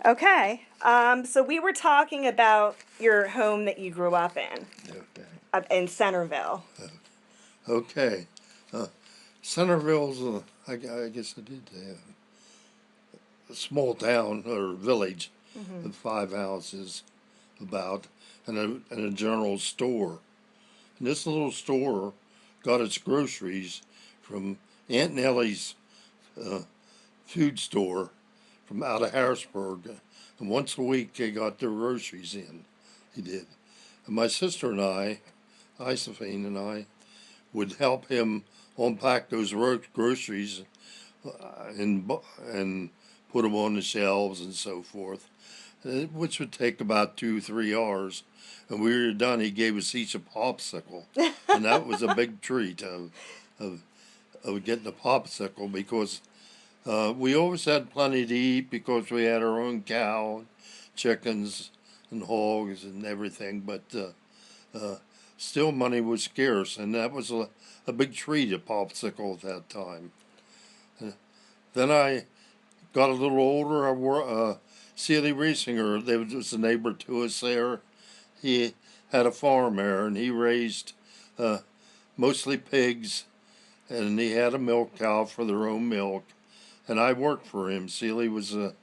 Okay. So we were talking about your home that you grew up in Centerville. Okay. Uh, Centerville's, I guess I did a small town or village Hmm. with 5 houses about and a general store. And this little store got its groceries from Aunt Nellie's uh, food store from out of Harrisburg. And once a week they got their groceries in. He did. And my sister and I, Josephine and I, would help him unpack those groceries and put them on the shelves and so forth, which would take about 2 3 hours. And we were done. He gave us each a popsicle, and that was a big treat of, of getting a popsicle because we always had plenty to eat because we had our own cow, chickens, and hogs and everything. But uh, still, money was scarce, and that was a big treat, a popsicle at that time. Then I got a little older. Sealy Riesinger, there was a neighbor to us there. He had a farm there, and he raised uh, mostly pigs, and he had a milk cow for their own milk. And I worked for him. Sealy was a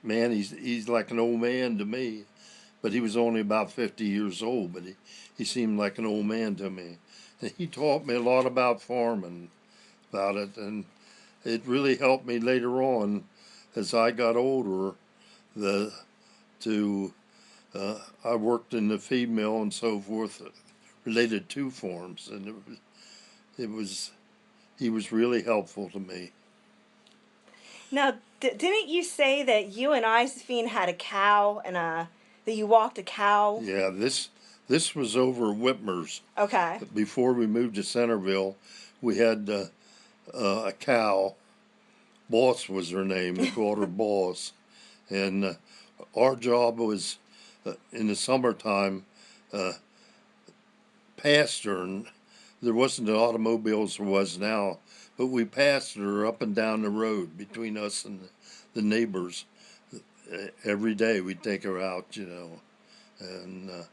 man. He's like an old man to me, but he was only about 50 years old. But he seemed like an old man to me. And he taught me a lot about farming, about it, and it really helped me later on as I got older. The to I worked in the feed mill and so forth, related to farms, and it was he was really helpful to me. Now, didn't you say that you and Josephine had a cow and that you walked a cow? Yeah, this was over Whitmer's. Okay. Before we moved to Centerville, we had a cow. Boss was her name. We called her Boss, and our job was in the summertime uh, past her. And there wasn't the automobiles there was now, but we passed her up and down the road between us and the neighbors. Every day we'd take her out, and it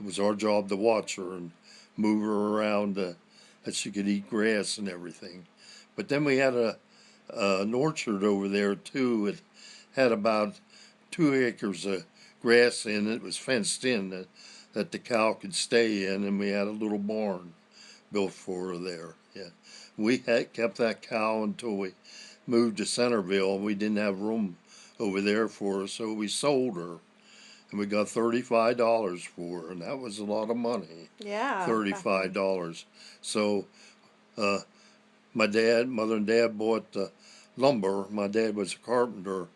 was our job to watch her and move her around that she could eat grass and everything. But then we had an orchard over there too. It had about 2 acres of grass in it. It was fenced in that the cow could stay in, and we had a little barn built for her there. Yeah, we had kept that cow until we moved to Centerville, and we didn't have room over there for her, so we sold her, and we got $35 for her, and that was a lot of money. Yeah. $35. So uh, mother and dad bought lumber. My dad was a carpenter,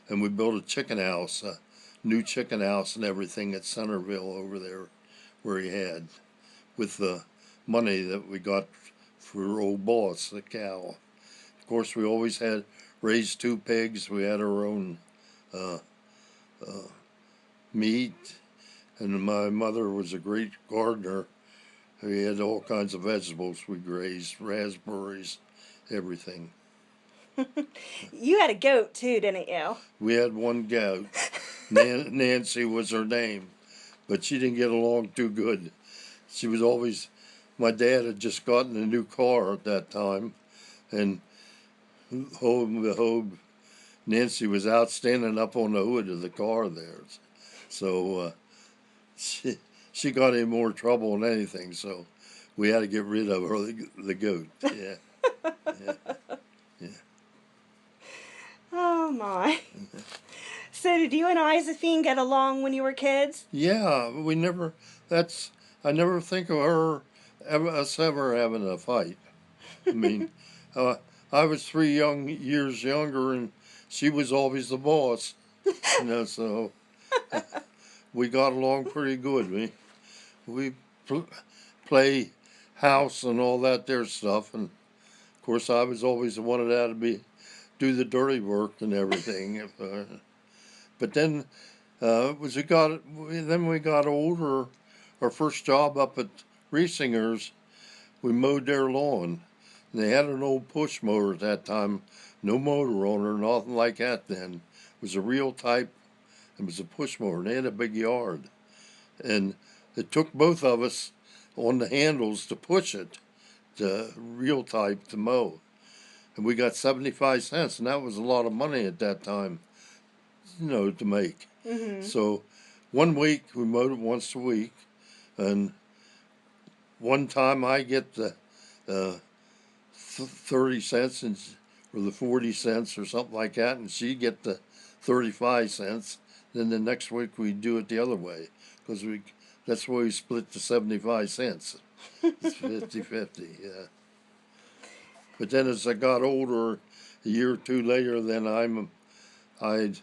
and we built a chicken house, a new chicken house and everything at Centerville over there where he had with the money that we got for old Boss, the cow. Of course, we always had raised 2 pigs. We had our own uh, uh, meat, and my mother was a great gardener. We had all kinds of vegetables we raised, raspberries, everything. You had a goat too, didn't you? We had one goat. Nancy was her name, but she didn't get along too good. She was always, my dad had just gotten a new car at that time, and Nancy was out standing up on the hood of the car there. So she got in more trouble than anything, so we had to get rid of her, the goat. Yeah, yeah, yeah. Oh my. So did you and Josephine get along when you were kids? Yeah, we never, that's, I never think of us ever having a fight. I mean, uh, I was 3 years younger, and she was always the boss, so we got along pretty good. We play house and all that there stuff, and of course I was always the one that had to do the dirty work and everything. But then then we got older. Our first job up at Riesinger's, we mowed their lawn. And they had an old push mower at that time, no motor on her, nothing like that then. It was a real type. It was a push mower, and they had a big yard. And it took both of us on the handles to push it, the real type, to mow. And we got 75 cents, and that was a lot of money at that time, to make. Mm-hmm. So one week, we mowed it once a week, and one time I get the 30 cents and, or the 40 cents or something like that, and she get the 35 cents. Then the next week we do it the other way, because that's why we split the 75 cents. It's 50-50, yeah. But then as I got older, a year or two later, then I'd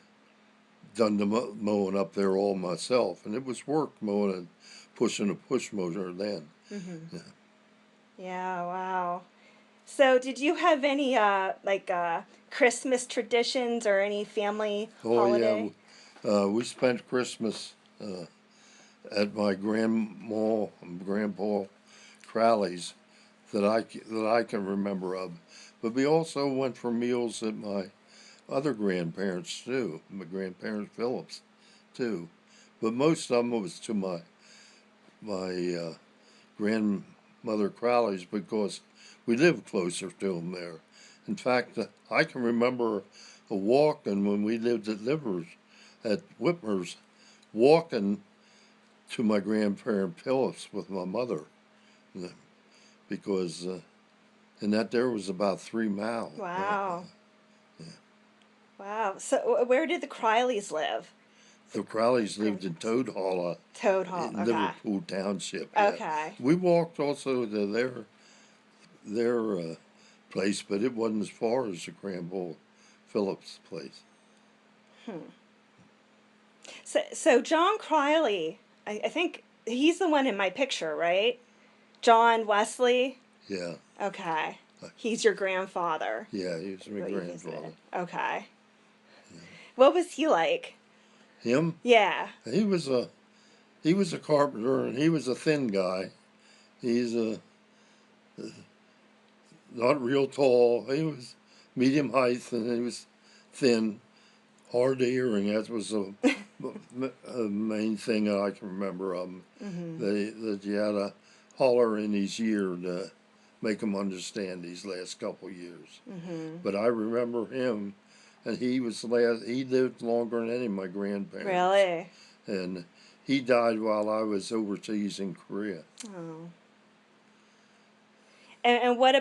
done the mowing up there all myself, and it was work mowing and pushing a push motor then. Mm-hmm. Yeah. Yeah, wow. So, did you have any Christmas traditions or any family Oh yeah, holiday? we spent Christmas at my grandma and grandpa Crowley's that I can remember of. But we also went for meals at my other grandparents too, my grandparents Phillips too. But most of them was to my grandmother Crowley's because we lived closer to them there. In fact, I can remember a walking when we lived at Whitmer's, walking to my grandparent Phillips with my mother, because and that there was about 3 miles. Wow. Yeah. Wow. So, where did the Crileys live? The Crowleys lived in Grandparents. Toad Hall Toad Hall. in Okay. Liverpool Township. Yeah, Okay. we walked also to their place, but it wasn't as far as the Grandpa Phillips place. Hmm. So John Criley, I think he's the one in my picture, right? John Wesley. Yeah, Okay. He's your grandfather. yeah, he was my What you grandfather. visited. Okay. Yeah. What was he like? Him, Yeah. he was a carpenter, and he was a thin guy. He's not real tall. He was medium height, and he was thin, hard of hearing. That was a main thing that I can remember of him. Mm-hmm. That you had to holler in his ear to make him understand these last couple years. Mm-hmm. But I remember him, and he lived longer than any of my grandparents. Really? And he died while I was overseas in Korea. Oh. And what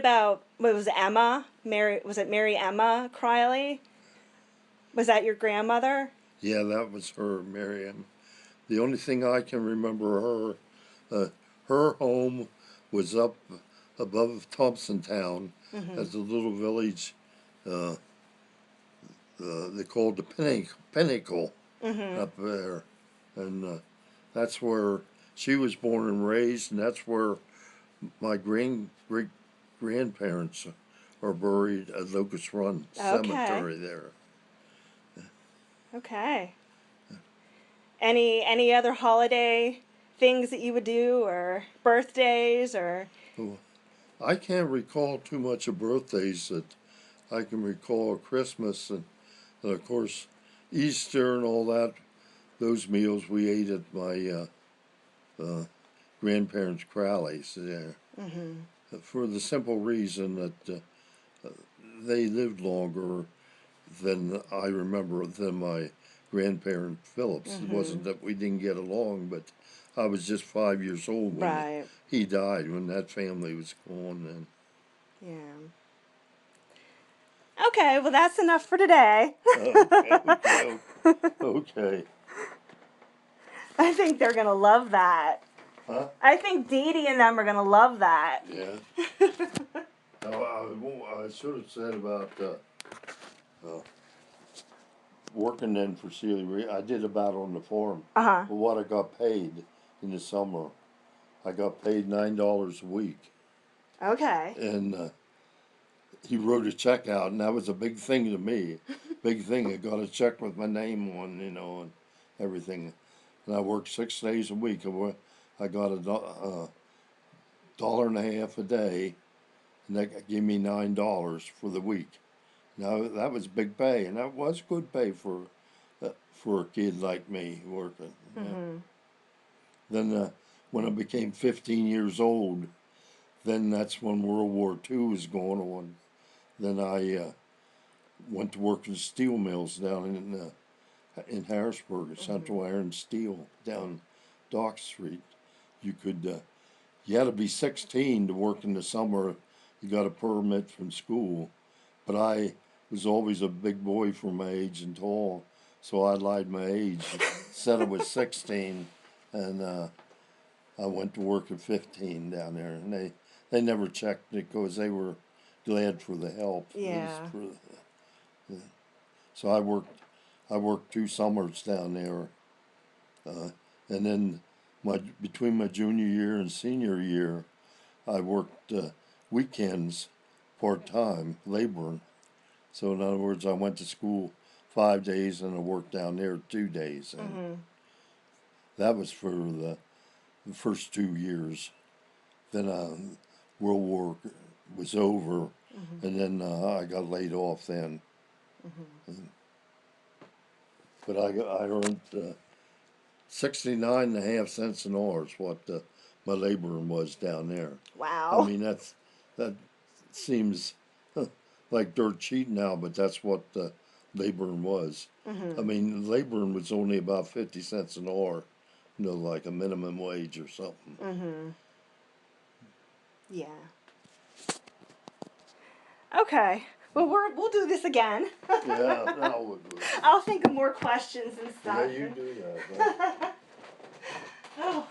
was it, Emma? Was it Mary Emma Criley? Was that your grandmother? Yeah, that was her, Miriam. The only thing I can remember her home was up above Thompsontown Mm-hmm. as a little village. Uh, they called the Pinnacle Mm-hmm. up there, and that's where she was born and raised, and that's where my great grandparents are buried at Locust Run Okay. Cemetery there. Okay. Any other holiday things that you would do, or birthdays, or? Well, I can't recall too much of birthdays that I can recall Christmas and of course Easter and all that. Those meals we ate at my grandparents' Crowley's there, Mm-hmm. for the simple reason that they lived longer than I remember than my grandparent Phillips. It Mm-hmm. wasn't that we didn't get along, but I was just 5 years old when Right. he died, when that family was gone. And Yeah. Okay, well that's enough for today. okay. I think they're gonna love that. Huh? I think Dee Dee and them are gonna love that. Yeah. I should have said about working then for Celia. I did about on the farm. Uh-huh. But what I got paid in the summer, I got paid $9 a week, Okay. and he wrote a check out, and that was a big thing to me. Big thing. I got a check with my name on, and everything. And I worked 6 days a week. I got a dollar and a half a day, and that gave me $9 for the week. Now that was big pay, and that was good pay for a kid like me working. Yeah. Mm-hmm. Then when I became 15 years old, then that's when World War II was going on. Then I went to work in steel mills down in Harrisburg at Central Iron Steel down Dock Street. You could you had to be 16 to work in the summer. You got a permit from school, but I was always a big boy for my age and tall, so I lied my age, said I was 16, and I went to work at 15 down there, and they never checked it because they were glad for the help. Yeah. So I worked 2 summers down there, and then between my junior year and senior year, I worked weekends part time laboring. So in other words, I went to school 5 days and I worked down there 2 days, and Mm-hmm. that was for the first 2 years. Then World War was over, Mm-hmm. and then I got laid off then. Mm-hmm. But I earned 69.5 cents an hour is what my laboring was down there. I Wow. mean that seems like dirt cheap now, but that's what laboring was. I Mm-hmm. mean, laboring was only about 50 cents an hour, like a minimum wage or something. Mm-hmm. Yeah. Okay. Well, we'll do this again. Yeah, that would be. I'll think of more questions and Yeah, stuff. you do that. Huh? Oh.